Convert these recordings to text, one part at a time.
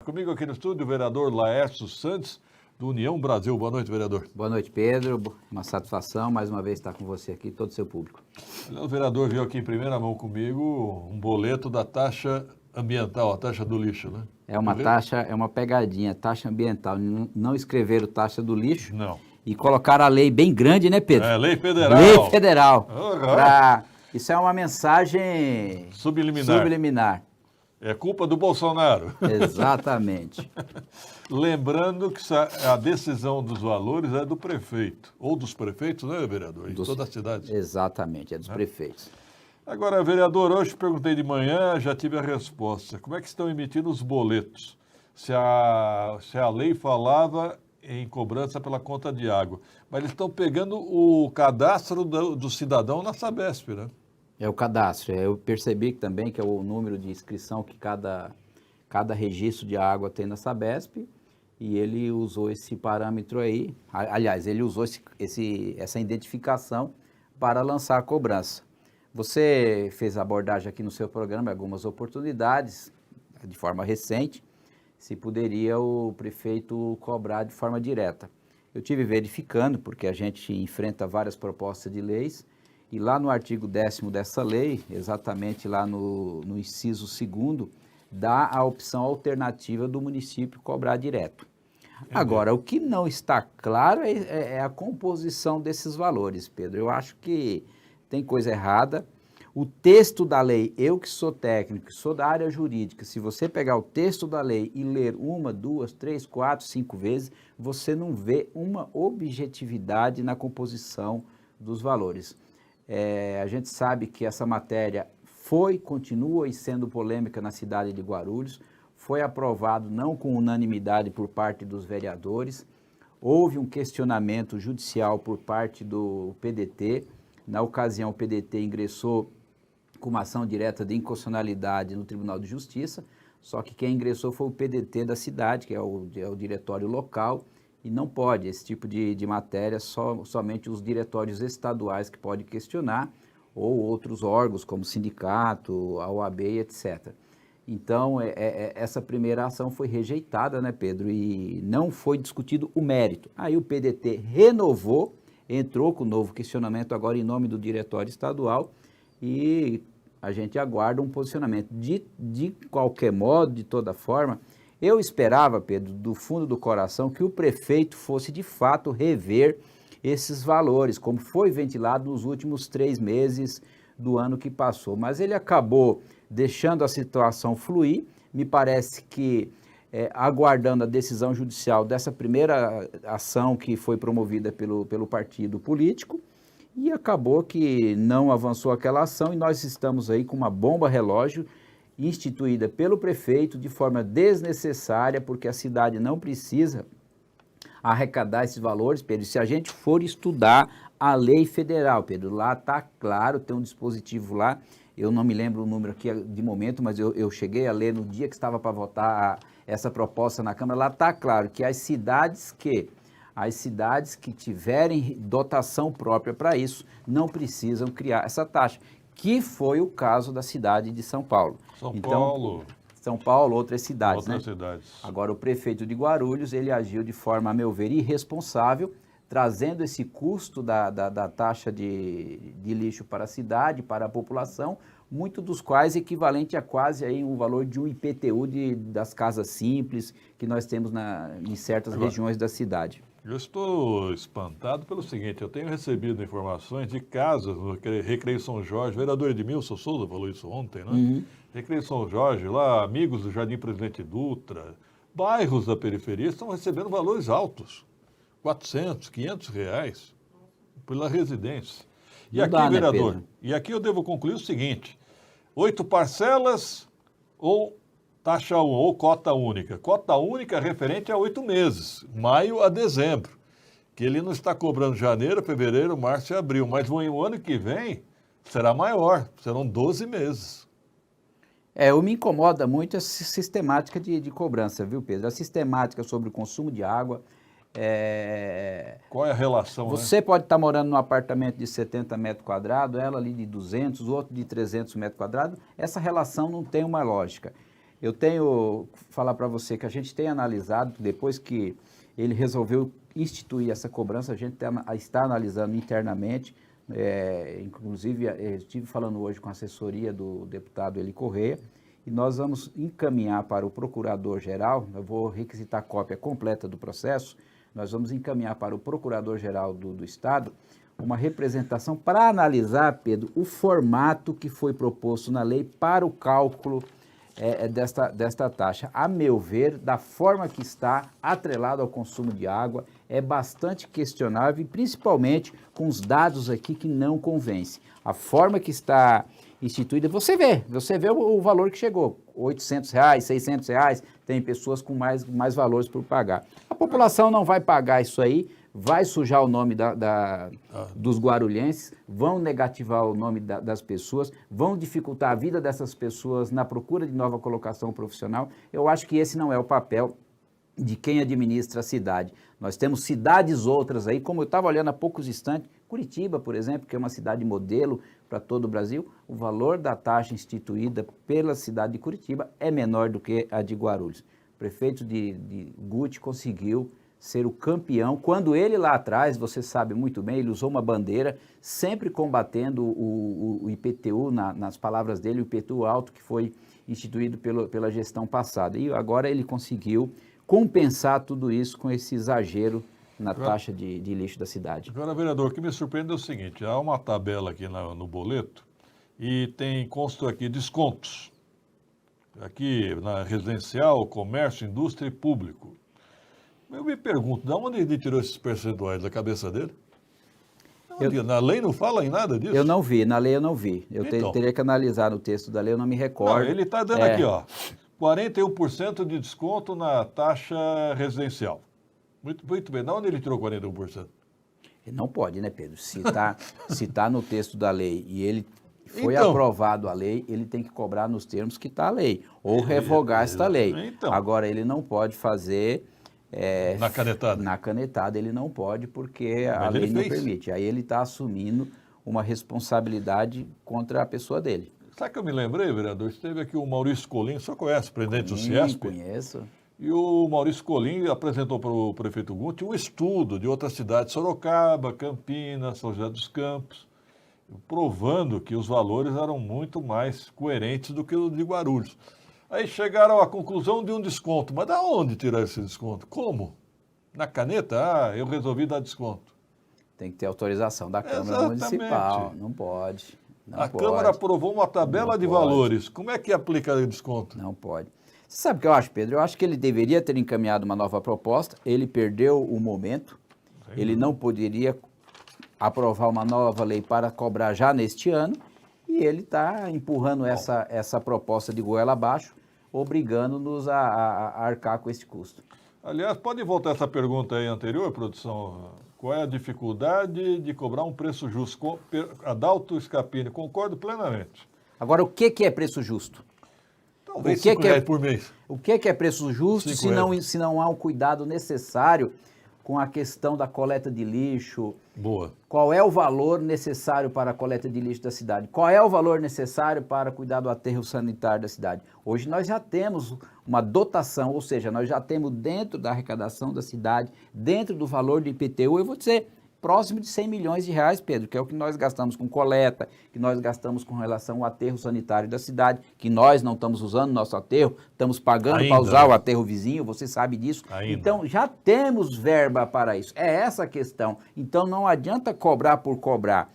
Comigo aqui no estúdio o vereador Laércio Santos, do União Brasil. Boa noite, vereador. Boa noite, Pedro. Uma satisfação mais uma vez estar com você aqui e todo o seu público. O vereador viu aqui em primeira mão comigo um boleto da taxa ambiental, a taxa do lixo, né? É uma taxa, é uma pegadinha, taxa ambiental. Não escreveram taxa do lixo. Não. E colocaram a lei bem grande, né, Pedro? É, lei federal. Lei federal. Uhum. Isso é uma mensagem subliminar. É culpa do Bolsonaro. Exatamente. Lembrando que a decisão dos valores é do prefeito, ou dos prefeitos, né, vereador? Em toda a cidade. Exatamente, é dos prefeitos. Agora, vereador, hoje perguntei de manhã, já tive a resposta. Como é que estão emitindo os boletos? Se a lei falava em cobrança pela conta de água. Mas eles estão pegando o cadastro do cidadão na Sabesp, né? É o cadastro. Eu percebi também que é o número de inscrição que cada registro de água tem na Sabesp, e ele usou esse parâmetro aí. Aliás, ele usou essa identificação para lançar a cobrança. Você fez a abordagem aqui no seu programa, algumas oportunidades, de forma recente, se poderia o prefeito cobrar de forma direta. Eu tive verificando, porque a gente enfrenta várias propostas de leis, e lá no artigo 10º dessa lei, exatamente lá no inciso 2º, dá a opção alternativa do município cobrar direto. Agora, o que não está claro é a composição desses valores, Pedro. Eu acho que tem coisa errada. O texto da lei, eu que sou técnico, que sou da área jurídica, se você pegar o texto da lei e ler 1, 2, 3, 4, 5 vezes, você não vê uma objetividade na composição dos valores. A gente sabe que essa matéria continua sendo polêmica na cidade de Guarulhos, foi aprovado não com unanimidade por parte dos vereadores, houve um questionamento judicial por parte do PDT, na ocasião o PDT ingressou com uma ação direta de inconstitucionalidade no Tribunal de Justiça, só que quem ingressou foi o PDT da cidade, que é o diretório local, e não pode, esse tipo de matéria, somente os diretórios estaduais que podem questionar, ou outros órgãos, como sindicato, a OAB, etc. Então, essa primeira ação foi rejeitada, né, Pedro? E não foi discutido o mérito. Aí o PDT renovou, entrou com um novo questionamento agora em nome do diretório estadual, e a gente aguarda um posicionamento. De qualquer modo, de toda forma, eu esperava, Pedro, do fundo do coração, que o prefeito fosse de fato rever esses valores, como foi ventilado nos últimos 3 meses do ano que passou. Mas ele acabou deixando a situação fluir, me parece que aguardando a decisão judicial dessa primeira ação que foi promovida pelo partido político, e acabou que não avançou aquela ação, e nós estamos aí com uma bomba relógio instituída pelo prefeito de forma desnecessária, porque a cidade não precisa arrecadar esses valores, Pedro. Se a gente for estudar a lei federal, Pedro, lá está claro, tem um dispositivo lá, eu não me lembro o número aqui de momento, mas eu cheguei a ler no dia que estava para votar essa proposta na Câmara, lá está claro que as cidades que tiverem dotação própria para isso não precisam criar essa taxa, que foi o caso da cidade de São Paulo. São Paulo, outras cidades, né? Agora, o prefeito de Guarulhos, ele agiu de forma, a meu ver, irresponsável, trazendo esse custo da taxa de lixo para a cidade, para a população, muito dos quais equivalente a quase aí um valor de um IPTU das casas simples que nós temos em certas regiões da cidade. Eu estou espantado pelo seguinte, eu tenho recebido informações de casas no Recreio São Jorge, o vereador Edmilson Souza falou isso ontem, né? Uhum. Recreio São Jorge, lá, amigos do Jardim Presidente Dutra, bairros da periferia estão recebendo valores altos, 400, 500 reais pela residência. E aqui, vereador, né, e aqui eu devo concluir o seguinte, 8 parcelas ou taxa 1, ou cota única. Cota única referente a 8 meses, maio a dezembro, que ele não está cobrando janeiro, fevereiro, março e abril, mas o ano que vem será maior, serão 12 meses. Me incomoda muito essa sistemática de cobrança, viu, Pedro? A sistemática sobre o consumo de água. Qual é a relação, Você pode estar morando num apartamento de 70 metros quadrados, ela ali de 200, o outro de 300 metros quadrados. Essa relação não tem uma lógica. Eu tenho falar para você que a gente tem analisado, depois que ele resolveu instituir essa cobrança, a gente está analisando internamente, inclusive estive falando hoje com a assessoria do deputado Eli Corrêa, e nós vamos encaminhar para o procurador-geral, eu vou requisitar a cópia completa do processo, nós vamos encaminhar para o procurador-geral do Estado uma representação para analisar, Pedro, o formato que foi proposto na lei para o cálculo desta taxa. A meu ver, da forma que está atrelado ao consumo de água, é bastante questionável, e principalmente com os dados aqui que não convencem. A forma que está instituída, você vê o valor que chegou, R$800, R$600, tem pessoas com mais valores por pagar. A população não vai pagar isso aí, vai sujar o nome dos guarulhenses, vão negativar o nome das pessoas, vão dificultar a vida dessas pessoas na procura de nova colocação profissional. Eu acho que esse não é o papel de quem administra a cidade. Nós temos cidades outras aí, como eu estava olhando há poucos instantes, Curitiba, por exemplo, que é uma cidade modelo para todo o Brasil, o valor da taxa instituída pela cidade de Curitiba é menor do que a de Guarulhos. O prefeito de Guti conseguiu ser o campeão, quando ele lá atrás, você sabe muito bem, ele usou uma bandeira, sempre combatendo o IPTU, nas palavras dele, o IPTU alto que foi instituído pela gestão passada. E agora ele conseguiu compensar tudo isso com esse exagero na taxa de lixo da cidade. Agora, vereador, o que me surpreende é o seguinte, há uma tabela aqui no boleto e consta aqui descontos. Aqui na residencial, comércio, indústria e público. Eu me pergunto, de onde ele tirou esses percentuais da cabeça dele? Na lei não fala em nada disso? Eu não vi, na lei eu não vi. Eu Então, teria que analisar no texto da lei, eu não me recordo. Não, ele está dando aqui, ó, 41% de desconto na taxa residencial. Muito bem, de onde ele tirou 41%? Não pode, né, Pedro? Se tá no texto da lei e ele foi aprovado a lei, ele tem que cobrar nos termos que está a lei, ou revogar esta lei. Então. Agora, ele não pode fazer... na canetada? Na canetada ele não pode, porque a lei não permite. Aí ele está assumindo uma responsabilidade contra a pessoa dele. Sabe que eu me lembrei, vereador? Esteve aqui o Maurício Colim, só conhece, presidente do Ciesp? Conheço. E o Maurício Colim apresentou para o prefeito Guti um estudo de outras cidades, Sorocaba, Campinas, São José dos Campos, provando que os valores eram muito mais coerentes do que o de Guarulhos. Aí chegaram à conclusão de um desconto. Mas da onde tirar esse desconto? Como? Na caneta? Eu resolvi dar desconto. Tem que ter autorização da Câmara Municipal. Não pode. A Câmara aprovou uma tabela de valores. Como é que aplica o desconto? Não pode. Você sabe o que eu acho, Pedro? Eu acho que ele deveria ter encaminhado uma nova proposta. Ele perdeu o momento. Ele não poderia aprovar uma nova lei para cobrar já neste ano. E ele está empurrando essa proposta de goela abaixo, obrigando-nos a arcar com esse custo. Aliás, pode voltar essa pergunta aí anterior, produção? Qual é a dificuldade de cobrar um preço justo? Adalto Scapini, concordo plenamente. Agora, o que é preço justo? Talvez R$5 por mês. O que é preço justo se não há um cuidado necessário com a questão da coleta de lixo? Boa. Qual é o valor necessário para a coleta de lixo da cidade? Qual é o valor necessário para cuidar do aterro sanitário da cidade? Hoje nós já temos uma dotação, ou seja, nós já temos dentro da arrecadação da cidade, dentro do valor do IPTU, eu vou dizer, próximo de 100 milhões de reais, Pedro, que é o que nós gastamos com coleta, que nós gastamos com relação ao aterro sanitário da cidade, que nós não estamos usando nosso aterro, estamos pagando para usar o aterro vizinho, você sabe disso. Então, já temos verba para isso. É essa a questão. Então, não adianta cobrar por cobrar.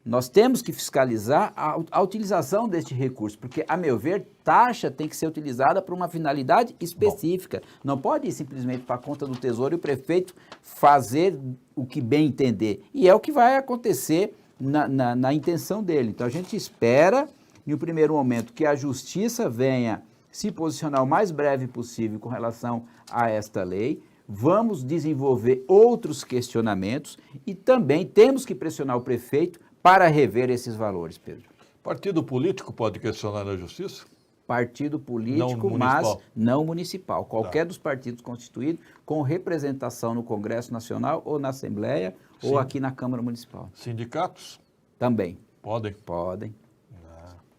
Nós temos que fiscalizar a utilização deste recurso, porque, a meu ver, taxa tem que ser utilizada para uma finalidade específica. Não pode ir simplesmente para a conta do Tesouro e o prefeito fazer o que bem entender. E é o que vai acontecer na intenção dele. Então, a gente espera, em um primeiro momento, que a Justiça venha se posicionar o mais breve possível com relação a esta lei. Vamos desenvolver outros questionamentos e também temos que pressionar o prefeito para rever esses valores, Pedro. Partido político pode questionar na justiça? Partido político, mas não municipal. Qualquer dos partidos constituídos com representação no Congresso Nacional ou na Assembleia ou aqui na Câmara Municipal. Sindicatos? Também. Podem? Podem.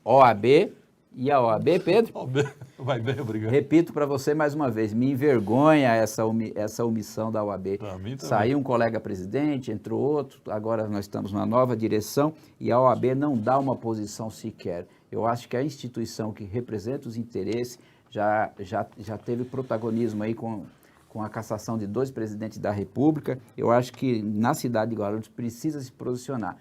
OAB E a OAB, Pedro? Vai bem, obrigado. Repito para você mais uma vez, me envergonha essa omissão da OAB. Pra mim também. Saiu um colega presidente, entrou outro, agora nós estamos numa nova direção e a OAB não dá uma posição sequer. Eu acho que a instituição que representa os interesses já teve protagonismo aí com a cassação de 2 presidentes da República. Eu acho que na cidade de Guarulhos precisa se posicionar,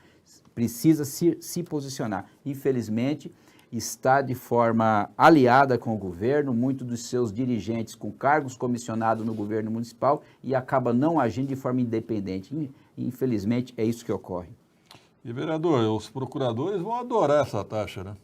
precisa se posicionar. Infelizmente, está de forma aliada com o governo, muitos dos seus dirigentes com cargos comissionados no governo municipal e acaba não agindo de forma independente. Infelizmente, é isso que ocorre. E, vereador, os procuradores vão adorar essa taxa, né?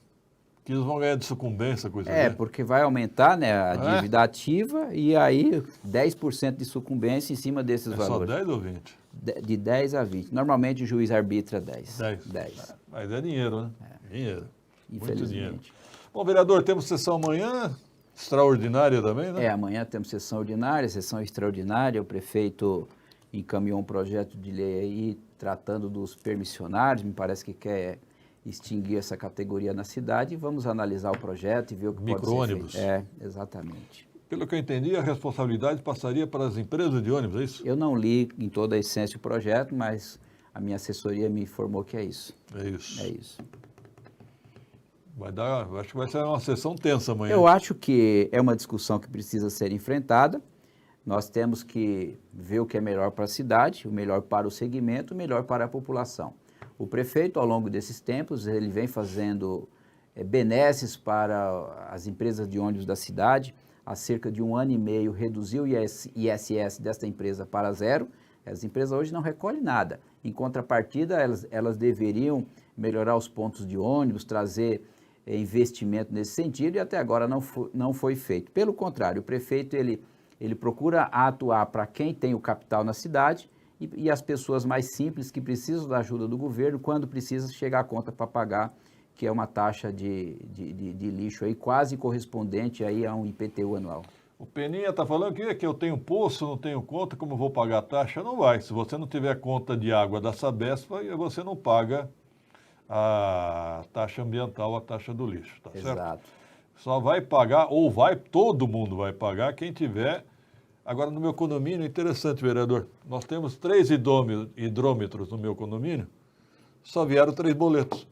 Que eles vão ganhar de sucumbência, coisa assim. Porque vai aumentar, né, a dívida ativa e aí 10% de sucumbência em cima desses valores. Só 10 ou 20? De 10 a 20. Normalmente o juiz arbitra 10. 10. Mas é dinheiro, né? Dinheiro. Muito dinheiro. Infelizmente. Bom, vereador, temos sessão amanhã, extraordinária também, né? Amanhã temos sessão ordinária, sessão extraordinária. O prefeito encaminhou um projeto de lei aí tratando dos permissionários, me parece que quer extinguir essa categoria na cidade. Vamos analisar o projeto e ver o que pode ser feito. Micro-ônibus. Exatamente. Pelo que eu entendi, a responsabilidade passaria para as empresas de ônibus, é isso? Eu não li em toda a essência o projeto, mas a minha assessoria me informou que é isso. É isso. É isso. Acho que vai ser uma sessão tensa amanhã. Eu acho que é uma discussão que precisa ser enfrentada. Nós temos que ver o que é melhor para a cidade, o melhor para o segmento, o melhor para a população. O prefeito, ao longo desses tempos, ele vem fazendo benesses para as empresas de ônibus da cidade. Há cerca de 1 ano e meio, reduziu o ISS desta empresa para 0. As empresas hoje não recolhem nada. Em contrapartida, elas deveriam melhorar os pontos de ônibus, trazer investimento nesse sentido, e até agora não foi feito. Pelo contrário, o prefeito ele procura atuar para quem tem o capital na cidade e as pessoas mais simples que precisam da ajuda do governo, quando precisa chegar a conta para pagar, que é uma taxa de lixo aí quase correspondente aí a um IPTU anual. O Peninha está falando que eu tenho poço, não tenho conta, como eu vou pagar a taxa? Não vai. Se você não tiver conta de água da Sabesp, você não paga a taxa ambiental, a taxa do lixo, tá certo? Exato. Só vai pagar, todo mundo vai pagar, quem tiver. Agora, no meu condomínio, interessante, vereador, nós temos 3 hidrômetros no meu condomínio, só vieram 3 boletos.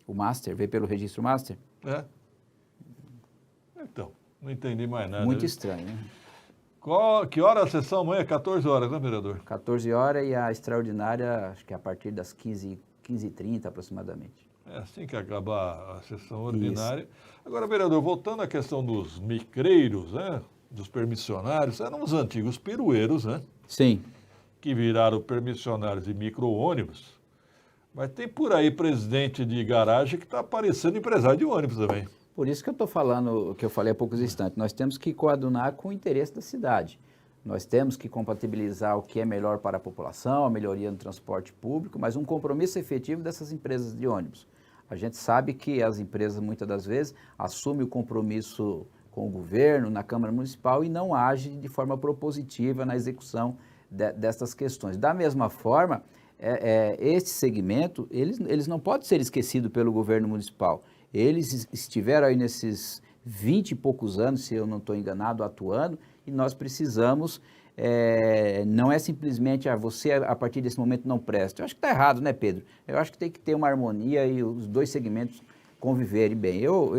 O Master, veio pelo registro Master? Então, não entendi mais nada. Muito estranho, né? Que hora a sessão amanhã? 14 horas, né, vereador? 14 horas e a extraordinária, acho que é a partir das 15h30 aproximadamente. É assim que acabar a sessão ordinária. Isso. Agora, vereador, voltando à questão dos micreiros, né, dos permissionários, eram os antigos pirueiros, né? Sim. Que viraram permissionários de micro-ônibus. Mas tem por aí presidente de garagem que está parecendo empresário de ônibus também. Por isso que eu estou falando, o que eu falei há poucos instantes, nós temos que coadunar com o interesse da cidade. Nós temos que compatibilizar o que é melhor para a população, a melhoria no transporte público, mas um compromisso efetivo dessas empresas de ônibus. A gente sabe que as empresas, muitas das vezes, assumem o compromisso com o governo, na Câmara Municipal, e não agem de forma propositiva na execução dessas questões. Da mesma forma, este segmento, eles não podem ser esquecidos pelo governo municipal. Eles estiveram aí nesses 20 e poucos anos, se eu não estou enganado, atuando, e nós precisamos, não é simplesmente, você a partir desse momento não presta. Eu acho que está errado, né, Pedro? Eu acho que tem que ter uma harmonia e os dois segmentos conviverem bem. Eu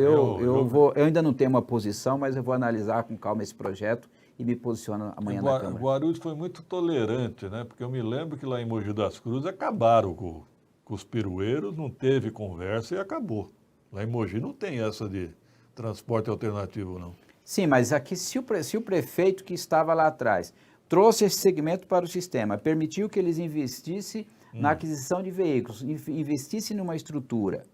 ainda não tenho uma posição, mas eu vou analisar com calma esse projeto e me posiciono amanhã na Câmara. Guarulhos foi muito tolerante, né? Porque eu me lembro que lá em Mogi das Cruzes acabaram com os pirueiros, não teve conversa e acabou. Lá em Mogi não tem essa de transporte alternativo, não. Sim, mas aqui se o prefeito que estava lá atrás trouxe esse segmento para o sistema, permitiu que eles investissem na aquisição de veículos, investissem numa estrutura.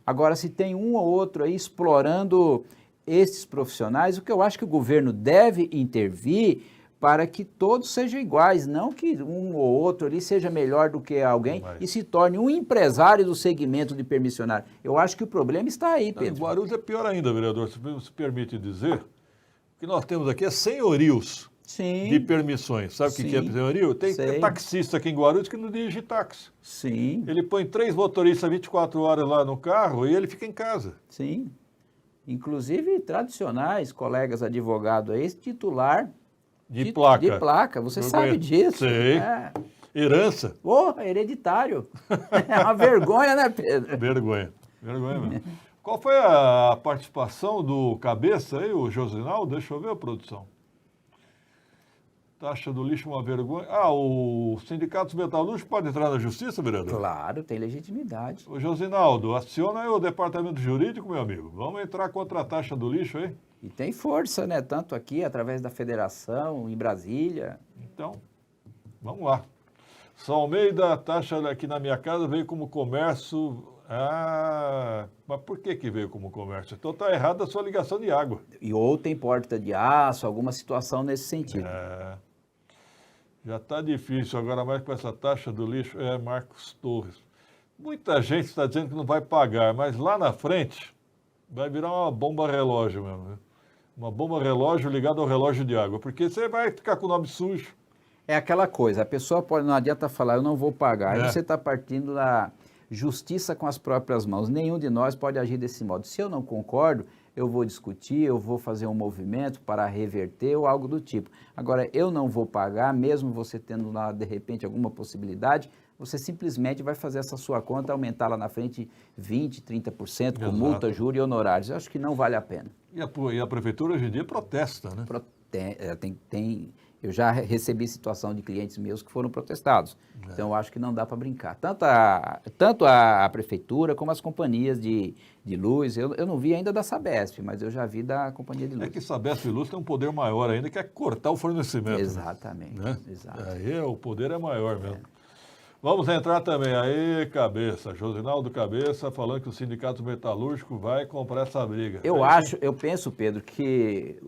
Agora, se tem um ou outro aí explorando esses profissionais, o que eu acho que o governo deve intervir para que todos sejam iguais, não que um ou outro ali seja melhor do que alguém e se torne um empresário do segmento de permissionário. Eu acho que o problema está aí, Pedro. Guarulhos é pior ainda, vereador, se permite dizer. O que nós temos aqui é senhorios de permissões. Sabe o que é senhorio? Tem taxista aqui em Guarulhos que não dirige táxi. Sim. Ele põe 3 motoristas 24 horas lá no carro e ele fica em casa. Sim. inclusive tradicionais, colegas advogados aí, titular De placa. de placa. Você Eu sabe conheço. disso. Sei. É. Herança. Hereditário. É uma vergonha, né, Pedro? Vergonha. Vergonha mesmo. Qual foi a participação do cabeça aí, o Josinaldo? Deixa eu ver a produção. Taxa do lixo uma vergonha. Ah, o Sindicato dos Metalúrgicos pode entrar na justiça, vereador? Claro, tem legitimidade. Ô, Josinaldo, aciona aí o departamento jurídico, meu amigo. Vamos entrar contra a taxa do lixo aí? E tem força, né? Tanto aqui, através da federação, em Brasília. Então, vamos lá. São Almeida, a taxa aqui na minha casa veio como comércio. Ah, mas por que veio como comércio? Então está errada a sua ligação de água. E ou tem porta de aço, alguma situação nesse sentido. Já está difícil agora mais com essa taxa do lixo. É, Marcos Torres. Muita gente está dizendo que não vai pagar, mas lá na frente vai virar uma bomba relógio mesmo. Né? Uma bomba relógio ligada ao relógio de água, porque você vai ficar com o nome sujo. É aquela coisa, a pessoa pode, não adianta falar, eu não vou pagar. Aí É. você está partindo da justiça com as próprias mãos. Nenhum de nós pode agir desse modo. Se eu não concordo, eu vou discutir, eu vou fazer um movimento para reverter ou algo do tipo. Agora, eu não vou pagar, mesmo você tendo lá, de repente, alguma possibilidade, você simplesmente vai fazer essa sua conta aumentar lá na frente 20%, 30% com Exato. multa, juro e honorários. Eu acho que não vale a pena. E a prefeitura hoje em dia protesta, né? Eu já recebi situação de clientes meus que foram protestados. Então, eu acho que não dá para brincar. Tanto a prefeitura como as companhias de luz. Eu não vi ainda da Sabesp, mas eu já vi da companhia de luz. É que Sabesp e Luz tem um poder maior ainda, que é cortar o fornecimento. Exatamente. Né? Exato. Aí o poder é maior mesmo. Vamos entrar também aí, Cabeça, Josinaldo Cabeça, falando que o Sindicato Metalúrgico vai comprar essa briga. Eu penso, Pedro, que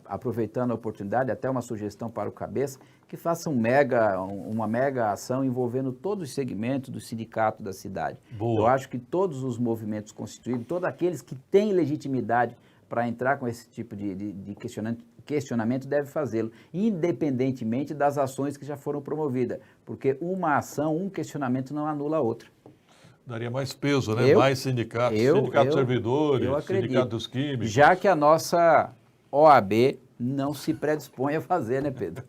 aproveitando a oportunidade, até uma sugestão para o Cabeça, que faça uma mega ação envolvendo todos os segmentos do sindicato da cidade. Boa. Eu acho que todos os movimentos constituídos, todos aqueles que têm legitimidade para entrar com esse tipo de questionamento devem fazê-lo, independentemente das ações que já foram promovidas, porque uma ação, um questionamento não anula a outra. Daria mais peso, né? Mais sindicatos, sindicato dos servidores, sindicato dos químicos. Já que a nossa OAB não se predispõe a fazer, né, Pedro?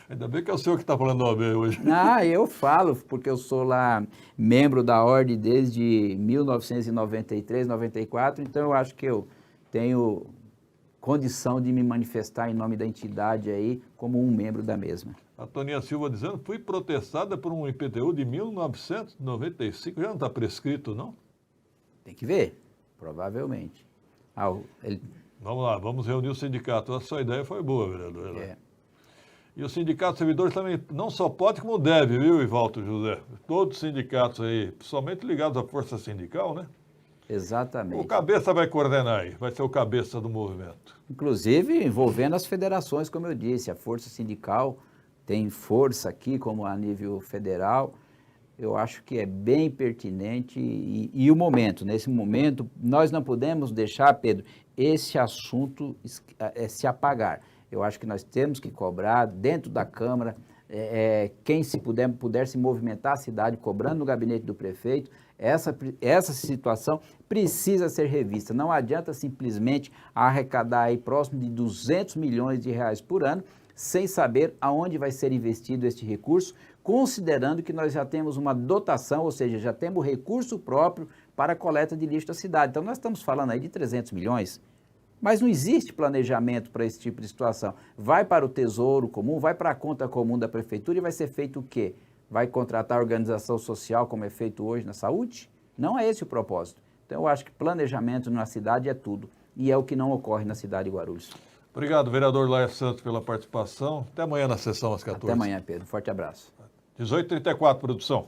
Ainda bem que é o senhor que está falando da OAB hoje. Ah, eu falo, porque eu sou lá membro da ordem desde 1993, 94, então eu acho que eu tenho condição de me manifestar em nome da entidade aí como um membro da mesma. A Toninha Silva dizendo, fui protestada por um IPTU de 1995, já não está prescrito, não? Tem que ver, provavelmente. Vamos lá, vamos reunir o sindicato. A sua ideia foi boa, vereador. É. E o sindicato de servidores também não só pode, como deve, viu, Ivaldo José? Todos os sindicatos aí, somente ligados à força sindical, né? Exatamente. O Cabeça vai coordenar aí, vai ser o cabeça do movimento. Inclusive envolvendo as federações, como eu disse, a força sindical tem força aqui, como a nível federal. Eu acho que é bem pertinente e o momento, nesse momento, nós não podemos deixar, Pedro, esse assunto se apagar. Eu acho que nós temos que cobrar dentro da Câmara, quem se puder se movimentar a cidade, cobrando no gabinete do prefeito, essa situação precisa ser revista. Não adianta simplesmente arrecadar aí próximo de 200 milhões de reais por ano, sem saber aonde vai ser investido este recurso, considerando que nós já temos uma dotação, ou seja, já temos recurso próprio para a coleta de lixo da cidade. Então, nós estamos falando aí de 300 milhões, mas não existe planejamento para esse tipo de situação. Vai para o Tesouro Comum, vai para a conta comum da Prefeitura e vai ser feito o quê? Vai contratar organização social, como é feito hoje na saúde? Não é esse o propósito. Então, eu acho que planejamento na cidade é tudo, e é o que não ocorre na cidade de Guarulhos. Obrigado, vereador Laia Santos, pela participação. Até amanhã na sessão às 14. Até amanhã, Pedro. Forte abraço. 18h34, produção.